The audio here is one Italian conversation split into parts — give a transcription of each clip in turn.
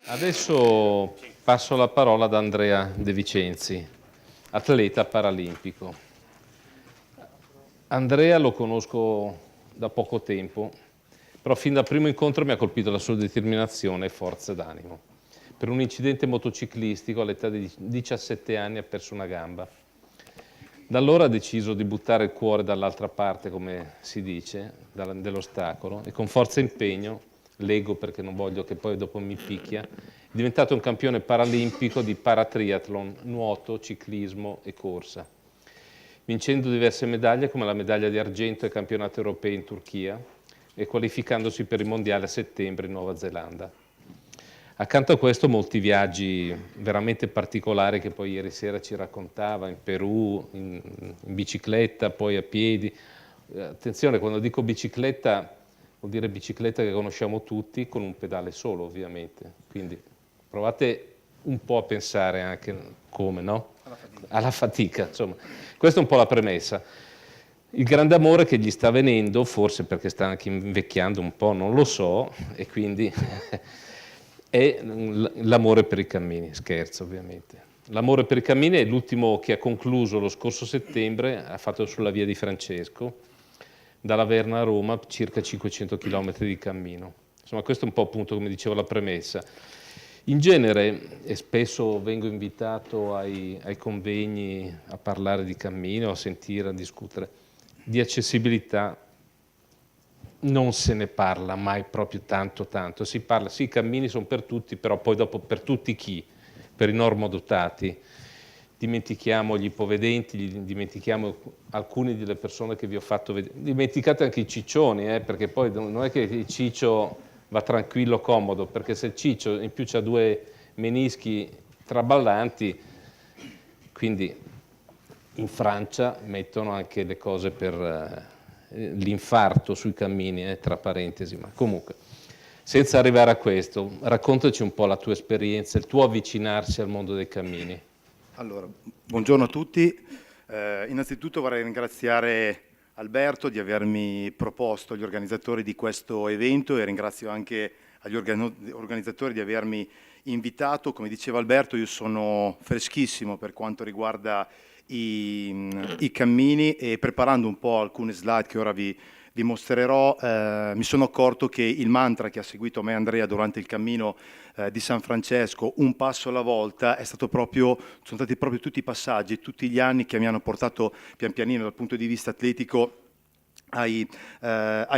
Adesso passo la parola ad Andrea De Vicenzi, atleta paralimpico. Andrea lo conosco da poco tempo, però fin dal primo incontro mi ha colpito la sua determinazione e forza d'animo. Per un incidente motociclistico all'età di 17 anni ha perso una gamba. Da allora ha deciso di buttare il cuore dall'altra parte, come si dice, dell'ostacolo, e con forza e impegno, l'ego perché non voglio che poi dopo mi picchia, è diventato un campione paralimpico di paratriathlon, nuoto, ciclismo e corsa, vincendo diverse medaglie come la medaglia di argento ai campionati europei in Turchia e qualificandosi per il mondiale a settembre in Nuova Zelanda. Accanto a questo molti viaggi veramente particolari che poi ieri sera ci raccontava, in Perù, in bicicletta, poi a piedi. Attenzione, quando dico bicicletta vuol dire bicicletta che conosciamo tutti, con un pedale solo ovviamente. Quindi provate un po' a pensare anche come, no? Alla fatica, insomma. Questa è un po' la premessa. Il grande amore che gli sta venendo, forse perché sta anche invecchiando un po', non lo so, e quindi è l'amore per i cammini, scherzo ovviamente. L'amore per i cammini è l'ultimo che ha concluso lo scorso settembre, ha fatto sulla via di Francesco, dalla Verna a Roma, circa 500 km di cammino. Insomma, questo è un po' appunto, come dicevo, la premessa. In genere, e spesso vengo invitato ai convegni a parlare di cammino, a sentire, a discutere, di accessibilità non se ne parla mai proprio tanto. Si parla, sì, i cammini sono per tutti, però poi dopo per tutti chi? Per i normodotati. Dimentichiamo gli ipovedenti, dimentichiamo alcune delle persone che vi ho fatto vedere. Dimenticate anche i ciccioni, perché poi non è che il ciccio va tranquillo, comodo, perché se il ciccio in più ha due menischi traballanti, quindi in Francia mettono anche le cose per l'infarto sui cammini, tra parentesi, ma comunque, senza arrivare a questo, raccontaci un po' la tua esperienza, il tuo avvicinarsi al mondo dei cammini. Allora, buongiorno a tutti. Innanzitutto vorrei ringraziare Alberto di avermi proposto agli organizzatori di questo evento e ringrazio anche agli organizzatori di avermi invitato. Come diceva Alberto, io sono freschissimo per quanto riguarda i cammini e preparando un po' alcune slide che ora vi mostrerò, mi sono accorto che il mantra che ha seguito me e Andrea durante il cammino di San Francesco, un passo alla volta, sono stati proprio tutti i passaggi, tutti gli anni che mi hanno portato pian pianino dal punto di vista atletico ai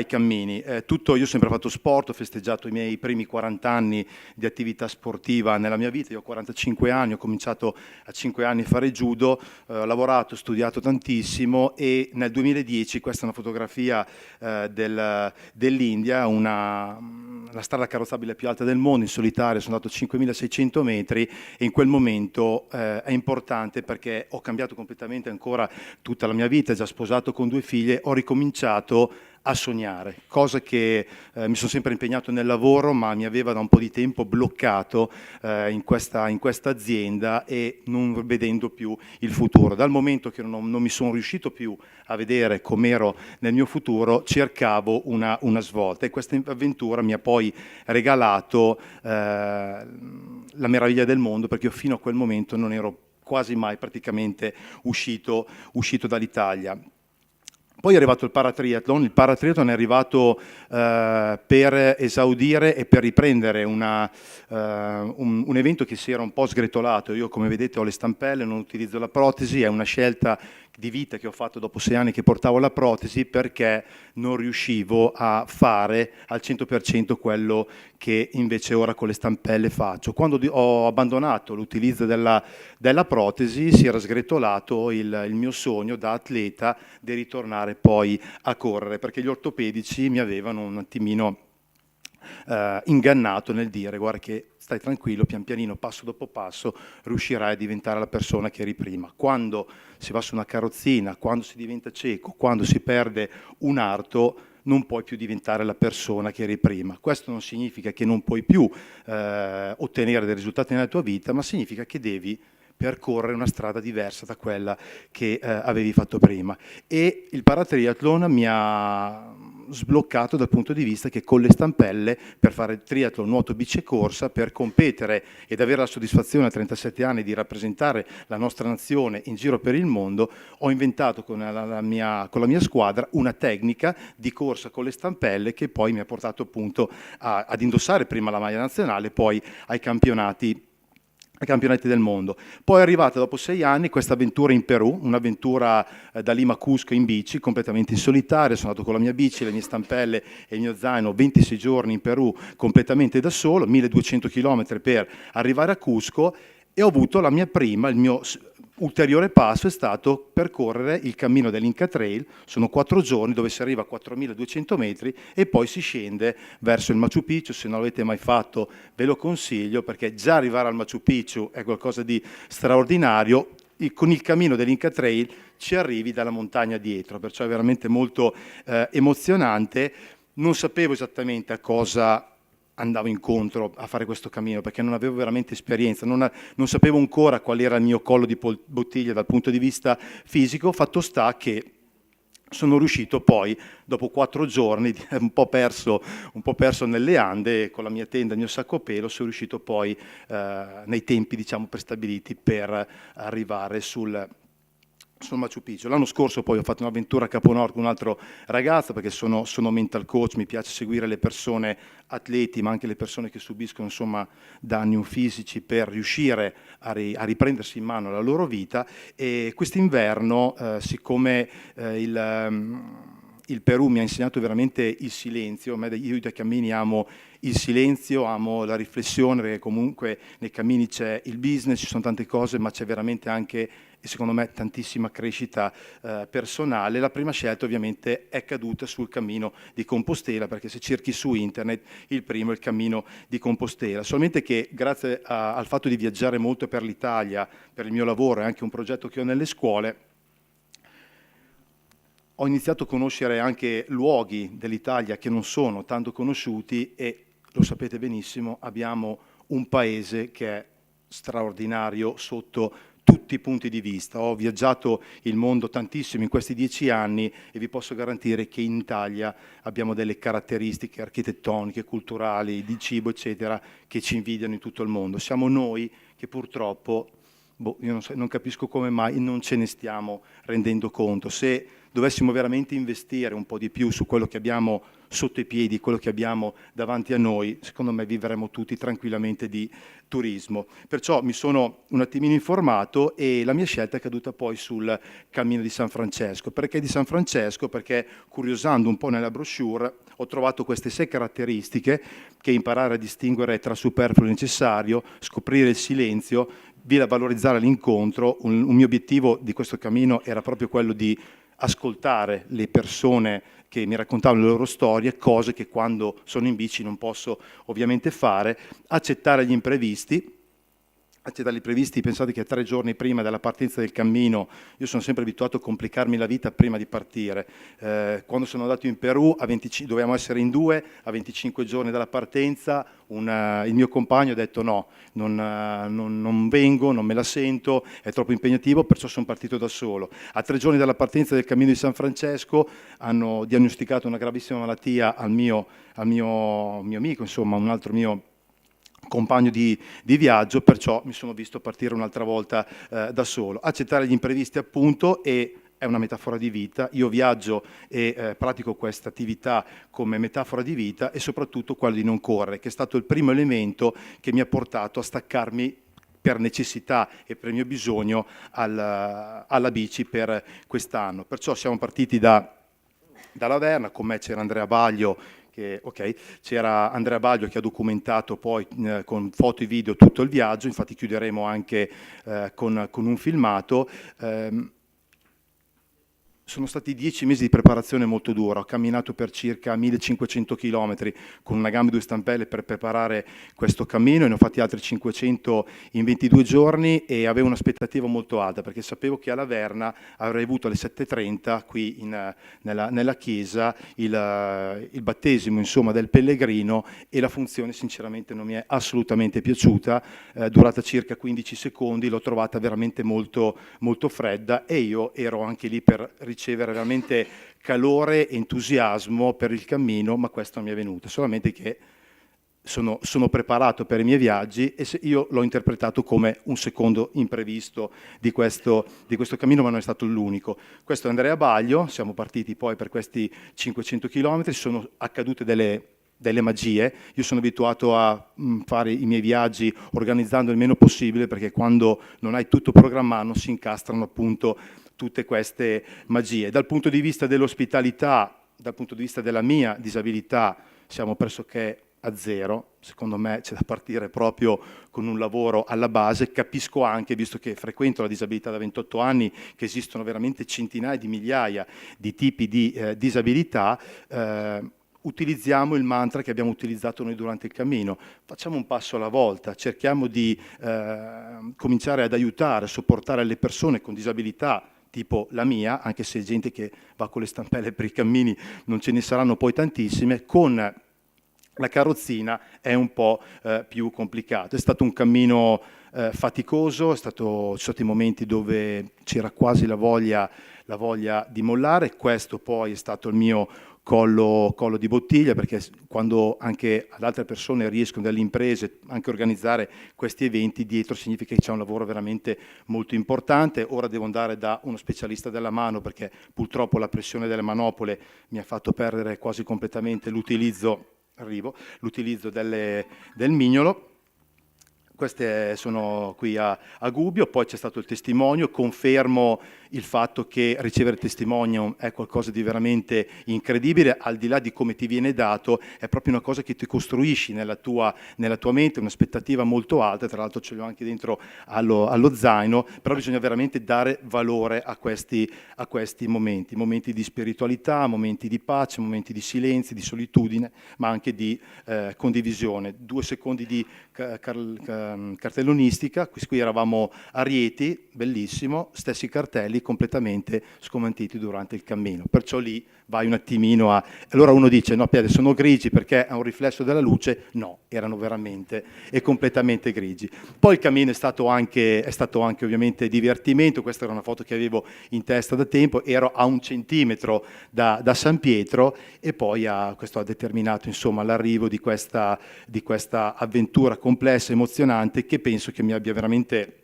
cammini. Io ho sempre fatto sport, ho festeggiato i miei primi 40 anni di attività sportiva nella mia vita, io ho 45 anni, ho cominciato a 5 anni a fare judo, ho lavorato, ho studiato tantissimo e nel 2010, questa è una fotografia dell'India, la strada carrozzabile più alta del mondo, in solitario, sono andato 5.600 metri e in quel momento è importante perché ho cambiato completamente ancora tutta la mia vita, già sposato con 2 figlie, ho ricominciato a sognare, cosa che mi sono sempre impegnato nel lavoro, ma mi aveva da un po' di tempo bloccato in questa azienda e non vedendo più il futuro. Dal momento che non mi sono riuscito più a vedere com'ero nel mio futuro, cercavo una svolta e questa avventura mi ha poi regalato la meraviglia del mondo, perché io fino a quel momento non ero quasi mai praticamente uscito dall'Italia. Poi è arrivato il paratriathlon è arrivato per esaudire e per riprendere un evento che si era un po' sgretolato. Io, come vedete, ho le stampelle, non utilizzo la protesi, è una scelta di vita che ho fatto dopo 6 anni che portavo la protesi perché non riuscivo a fare al 100% quello che invece ora con le stampelle faccio. Quando ho abbandonato l'utilizzo della protesi si era sgretolato il mio sogno da atleta di ritornare poi a correre, perché gli ortopedici mi avevano un attimino ingannato nel dire guarda che stai tranquillo, pian pianino, passo dopo passo, riuscirai a diventare la persona che eri prima. Quando si va su una carrozzina, quando si diventa cieco, quando si perde un arto, non puoi più diventare la persona che eri prima. Questo non significa che non puoi più ottenere dei risultati nella tua vita, ma significa che devi percorrere una strada diversa da quella che avevi fatto prima. E il paratriathlon mi ha sbloccato dal punto di vista che con le stampelle, per fare triathlon, nuoto, bici e corsa, per competere ed avere la soddisfazione a 37 anni di rappresentare la nostra nazione in giro per il mondo, ho inventato con la mia squadra una tecnica di corsa con le stampelle che poi mi ha portato appunto ad indossare prima la maglia nazionale, poi ai campionati del mondo. Poi è arrivata dopo 6 anni questa avventura in Perù, un'avventura da Lima a Cusco in bici, completamente in solitaria. Sono andato con la mia bici, le mie stampelle e il mio zaino, 26 giorni in Perù completamente da solo, 1200 km per arrivare a Cusco, e ho avuto la mia prima, il mio ulteriore passo è stato percorrere il cammino dell'Inca Trail. Sono 4 giorni dove si arriva a 4200 metri e poi si scende verso il Machu Picchu. Se non l'avete mai fatto ve lo consiglio, perché già arrivare al Machu Picchu è qualcosa di straordinario. Con il cammino dell'Inca Trail ci arrivi dalla montagna dietro, perciò è veramente molto emozionante. Non sapevo esattamente a cosa andavo incontro a fare questo cammino, perché non avevo veramente esperienza, non sapevo ancora qual era il mio collo di bottiglia dal punto di vista fisico. Fatto sta che sono riuscito poi, dopo 4 giorni, un po' perso nelle Ande, con la mia tenda e il mio sacco a pelo, sono riuscito poi nei tempi, diciamo, prestabiliti per arrivare sul Machu Picchu. L'anno scorso poi ho fatto un'avventura a Capo Nord con un altro ragazzo, perché sono mental coach, mi piace seguire le persone, atleti, ma anche le persone che subiscono, insomma, danni fisici, per riuscire a riprendersi in mano la loro vita. E quest'inverno, siccome il Perù mi ha insegnato veramente il silenzio, io dai cammini amo il silenzio, amo la riflessione, perché comunque nei cammini c'è il business, ci sono tante cose, ma c'è veramente anche, e secondo me, tantissima crescita personale. La prima scelta ovviamente è caduta sul cammino di Compostela, perché se cerchi su internet il primo è il cammino di Compostela. Solamente che grazie al fatto di viaggiare molto per l'Italia, per il mio lavoro e anche un progetto che ho nelle scuole, ho iniziato a conoscere anche luoghi dell'Italia che non sono tanto conosciuti, e lo sapete benissimo, abbiamo un paese che è straordinario sotto tutti i punti di vista. Ho viaggiato il mondo tantissimo in questi 10 anni e vi posso garantire che in Italia abbiamo delle caratteristiche architettoniche, culturali, di cibo, eccetera, che ci invidiano in tutto il mondo. Siamo noi che purtroppo, io non capisco come mai non ce ne stiamo rendendo conto. Se dovessimo veramente investire un po' di più su quello che abbiamo sotto i piedi, quello che abbiamo davanti a noi, secondo me vivremmo tutti tranquillamente di turismo. Perciò mi sono un attimino informato e la mia scelta è caduta poi sul Cammino di San Francesco. Perché di San Francesco? Perché, curiosando un po' nella brochure, ho trovato queste 6 caratteristiche che imparare a distinguere tra superfluo e necessario, scoprire il silenzio, valorizzare l'incontro. Un mio obiettivo di questo cammino era proprio quello di ascoltare le persone che mi raccontavano le loro storie, cose che quando sono in bici non posso ovviamente fare. Accettare gli imprevisti. Pensate che 3 giorni prima della partenza del cammino, io sono sempre abituato a complicarmi la vita prima di partire. Quando sono andato in Perù, dovevamo essere in 2, a 25 giorni dalla partenza, il mio compagno ha detto no, non vengo, non me la sento, è troppo impegnativo, perciò sono partito da solo. A 3 giorni dalla partenza del Cammino di San Francesco hanno diagnosticato una gravissima malattia al mio amico, insomma, un altro mio compagno di viaggio, perciò mi sono visto partire un'altra volta da solo. Accettare gli imprevisti, appunto, e è una metafora di vita. Io viaggio e pratico questa attività come metafora di vita, e soprattutto quello di non correre, che è stato il primo elemento che mi ha portato a staccarmi per necessità e per il mio bisogno alla bici per quest'anno. Perciò siamo partiti da Laverna. Con me c'era Andrea Baglio, c'era Andrea Baglio che ha documentato poi con foto e video tutto il viaggio. Infatti chiuderemo anche con un filmato. Sono stati 10 mesi di preparazione molto dura, ho camminato per circa 1500 km con una gamba e 2 stampelle per preparare questo cammino, e ne ho fatti altri 500 in 22 giorni e avevo un'aspettativa molto alta perché sapevo che alla Verna avrei avuto alle 7:30 qui nella chiesa il battesimo, insomma, del pellegrino, e la funzione sinceramente non mi è assolutamente piaciuta, durata circa 15 secondi, l'ho trovata veramente molto, molto fredda, e io ero anche lì per ricevere veramente calore, entusiasmo per il cammino, ma questo non mi è venuto, solamente che sono preparato per i miei viaggi e io l'ho interpretato come un secondo imprevisto di questo cammino, ma non è stato l'unico. Questo è Andrea Baglio, siamo partiti poi per questi 500 km, sono accadute delle magie. Io sono abituato a fare i miei viaggi organizzando il meno possibile, perché quando non hai tutto programmato si incastrano appunto tutte queste magie. Dal punto di vista dell'ospitalità, dal punto di vista della mia disabilità, siamo pressoché a zero. Secondo me c'è da partire proprio con un lavoro alla base. Capisco anche, visto che frequento la disabilità da 28 anni, che esistono veramente centinaia di migliaia di tipi di disabilità. Utilizziamo il mantra che abbiamo utilizzato noi durante il cammino: facciamo un passo alla volta, cerchiamo di cominciare ad aiutare, a supportare le persone con disabilità tipo la mia, anche se gente che va con le stampelle per i cammini non ce ne saranno poi tantissime. Con la carrozzina è un po' più complicato. È stato un cammino faticoso, ci sono stati momenti dove c'era quasi la voglia di mollare. Questo poi è stato il mio collo di bottiglia, perché quando anche ad altre persone riescono, delle imprese, anche organizzare questi eventi, dietro significa che c'è un lavoro veramente molto importante. Ora devo andare da uno specialista della mano, perché purtroppo la pressione delle manopole mi ha fatto perdere quasi completamente l'utilizzo del mignolo. Queste sono qui a Gubbio. Poi c'è stato il testimonio. Confermo il fatto che ricevere testimonium è qualcosa di veramente incredibile, al di là di come ti viene dato, è proprio una cosa che ti costruisci nella tua mente, un'aspettativa molto alta. Tra l'altro ce l'ho anche dentro allo zaino, però bisogna veramente dare valore a questi momenti di spiritualità, momenti di pace, momenti di silenzio, di solitudine, ma anche di condivisione. 2 secondi di cartellonistica. Qui eravamo a Rieti, bellissimo, stessi cartelli completamente scomantiti durante il cammino, perciò lì vai un attimino a... Allora uno dice: no, Piede, sono grigi perché è un riflesso della luce. No, erano veramente e completamente grigi. Poi il cammino è stato anche ovviamente divertimento. Questa era una foto che avevo in testa da tempo, ero a 1 centimetro da San Pietro, e poi questo ha determinato insomma l'arrivo di questa avventura complessa, emozionante, che penso che mi abbia veramente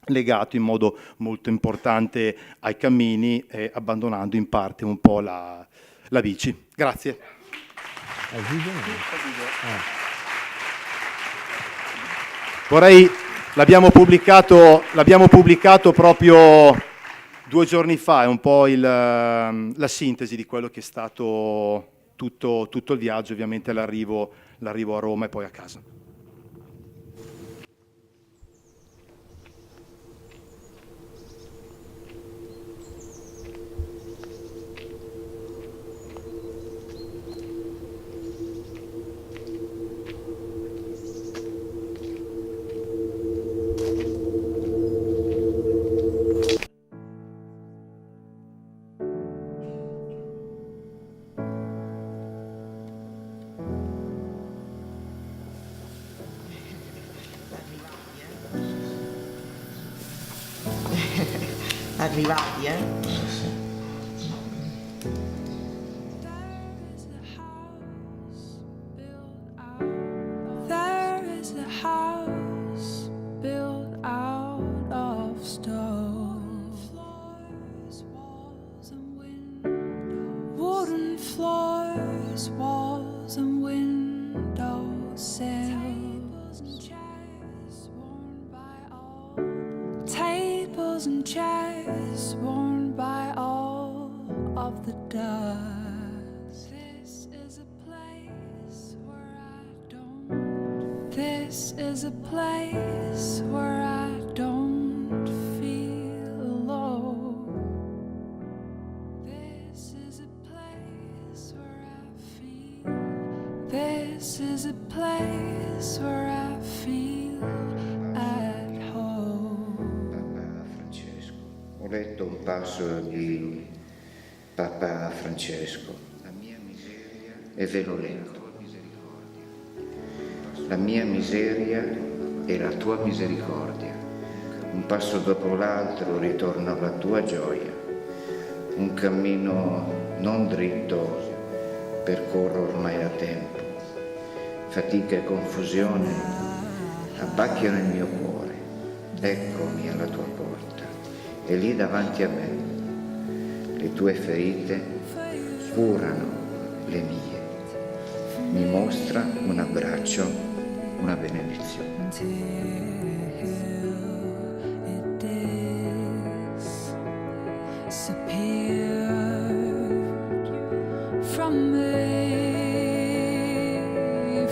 legato in modo molto importante ai cammini, e abbandonando in parte un po' la bici. Grazie. L'abbiamo pubblicato proprio 2 giorni fa, è un po' la sintesi di quello che è stato tutto il viaggio, ovviamente l'arrivo a Roma e poi a casa. Arrivati, There is a house built out of stone, floors, walls and windows, wooden floors, walls and windows, tables and chairs worn by all, tables and chairs worn by all of the dust. This is a place where This is a place where I don't feel alone. This is a place where I feel at home. Papa Francesco. Ho letto un passo di Papa Francesco. La mia miseria, e ve lo leggo. La mia miseria e la tua misericordia. Un passo dopo l'altro ritorno alla tua gioia. Un cammino non dritto percorro ormai da tempo. Fatica e confusione abbacchiano il mio cuore. Eccomi alla tua porta e lì davanti a me le tue ferite curano le mie. Mi mostra un abbraccio, una benedizione.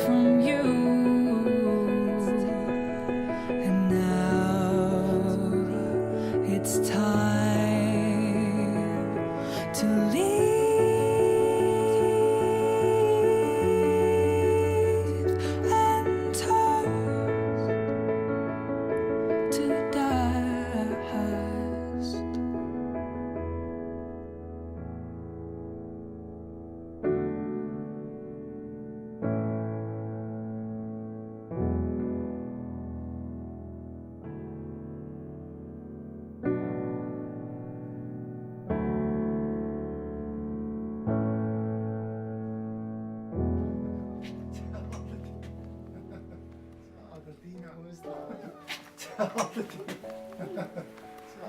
From you, and now it's time to leave and turn to dust.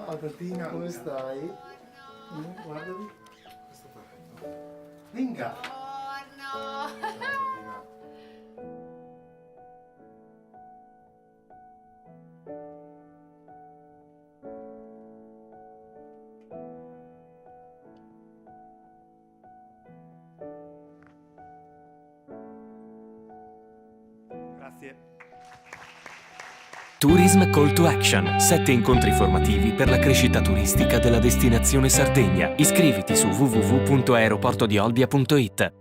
Ciao Tatina, come stai? Guardami. Questo perfetto. Venga! Ciao, Tatina. Grazie. Tourism Call to Action, 7 incontri formativi per la crescita turistica della destinazione Sardegna. Iscriviti su www.aeroportodiolbia.it.